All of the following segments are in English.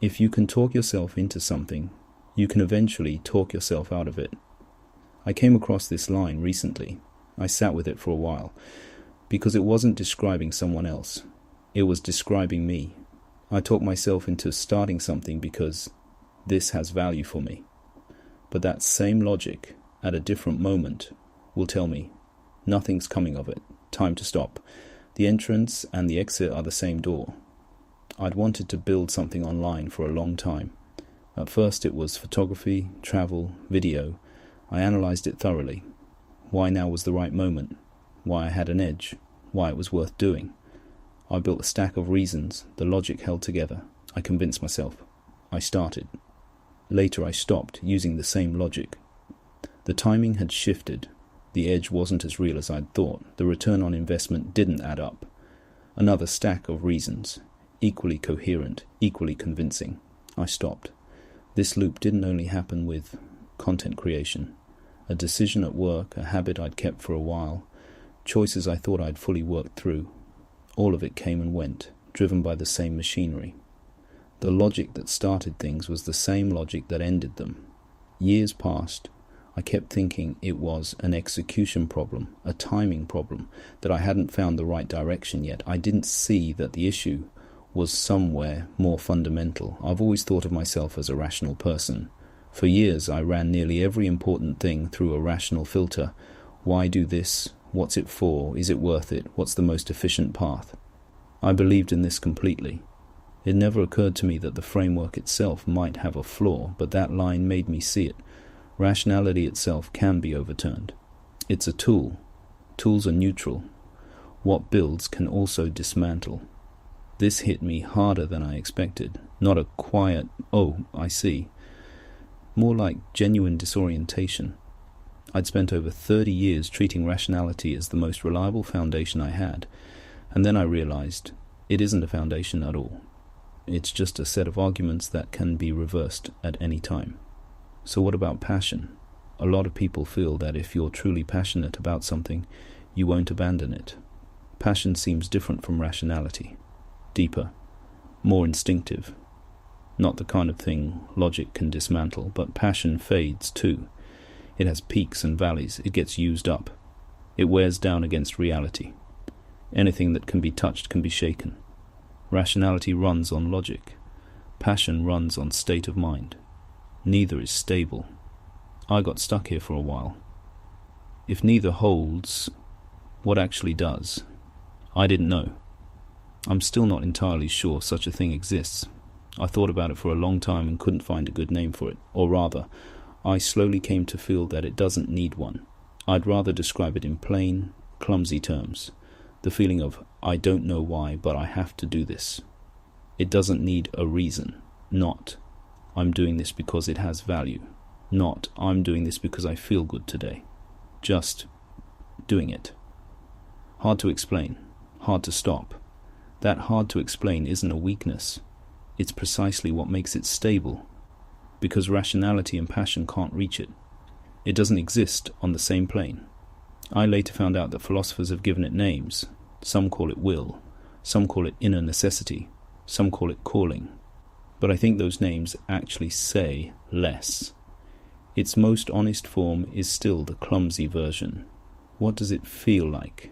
If you can talk yourself into something, you can eventually talk yourself out of it. I came across this line recently. I sat with it for a while, because it wasn't describing someone else. It was describing me. I talked myself into starting something because this has value for me. But that same logic, at a different moment, will tell me, nothing's coming of it, time to stop. The entrance and the exit are the same door. I'd wanted to build something online for a long time. At first it was photography, travel, video. I analysed it thoroughly. Why now was the right moment, why I had an edge, why it was worth doing. I built a stack of reasons, the logic held together. I convinced myself. I started. Later I stopped using the same logic. The timing had shifted. The edge wasn't as real as I'd thought. The return on investment didn't add up. Another stack of reasons, equally coherent, equally convincing. I stopped. This loop didn't only happen with content creation. A decision at work, a habit I'd kept for a while, choices I thought I'd fully worked through. All of it came and went, driven by the same machinery. The logic that started things was the same logic that ended them. Years passed. I kept thinking it was an execution problem, a timing problem, that I hadn't found the right direction yet. I didn't see that the issue was somewhere more fundamental. I've always thought of myself as a rational person. For years I ran nearly every important thing through a rational filter. Why do this? What's it for? Is it worth it? What's the most efficient path? I believed in this completely. It never occurred to me that the framework itself might have a flaw, but that line made me see it. Rationality itself can be overturned. It's a tool. Tools are neutral. What builds can also dismantle. This hit me harder than I expected. Not a quiet, oh, I see. More like genuine disorientation. I'd spent over 30 years treating rationality as the most reliable foundation I had, and then I realized it isn't a foundation at all. It's just a set of arguments that can be reversed at any time. So what about passion? A lot of people feel that if you're truly passionate about something, you won't abandon it. Passion seems different from rationality. Deeper, more instinctive. Not the kind of thing logic can dismantle, but passion fades too. It has peaks and valleys. It gets used up. It wears down against reality. Anything that can be touched can be shaken. Rationality runs on logic. Passion runs on state of mind. Neither is stable. I got stuck here for a while. If neither holds, what actually does? I didn't know. I'm still not entirely sure such a thing exists. I thought about it for a long time and couldn't find a good name for it. Or rather, I slowly came to feel that it doesn't need one. I'd rather describe it in plain, clumsy terms. The feeling of, I don't know why, but I have to do this. It doesn't need a reason. Not, I'm doing this because it has value. Not, I'm doing this because I feel good today. Just doing it. Hard to explain. Hard to stop. That hard to explain isn't a weakness. It's precisely what makes it stable. Because rationality and passion can't reach it. It doesn't exist on the same plane. I later found out that philosophers have given it names. Some call it will. Some call it inner necessity. Some call it calling. But I think those names actually say less. Its most honest form is still the clumsy version. What does it feel like?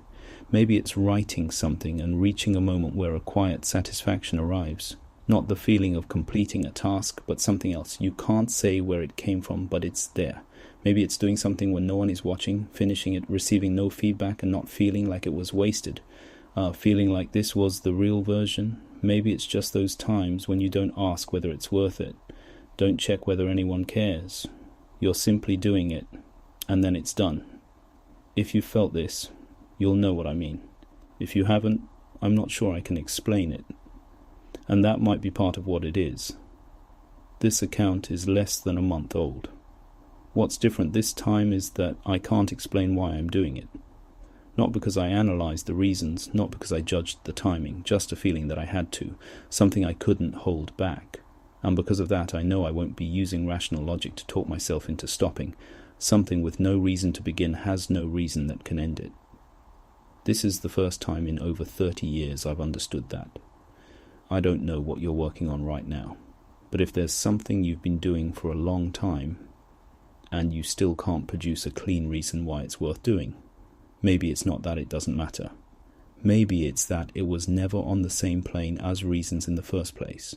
Maybe it's writing something and reaching a moment where a quiet satisfaction arrives. Not the feeling of completing a task, but something else. You can't say where it came from, but it's there. Maybe it's doing something when no one is watching, finishing it, receiving no feedback and not feeling like it was wasted. Feeling like this was the real version. Maybe it's just those times when you don't ask whether it's worth it. Don't check whether anyone cares. You're simply doing it, and then it's done. If you felt this, you'll know what I mean. If you haven't, I'm not sure I can explain it. And that might be part of what it is. This account is less than a month old. What's different this time is that I can't explain why I'm doing it. Not because I analysed the reasons, not because I judged the timing, just a feeling that I had to, something I couldn't hold back. And because of that I know I won't be using rational logic to talk myself into stopping. Something with no reason to begin has no reason that can end it. This is the first time in over 30 years I've understood that. I don't know what you're working on right now. But if there's something you've been doing for a long time and you still can't produce a clean reason why it's worth doing, maybe it's not that it doesn't matter. Maybe it's that it was never on the same plane as reasons in the first place.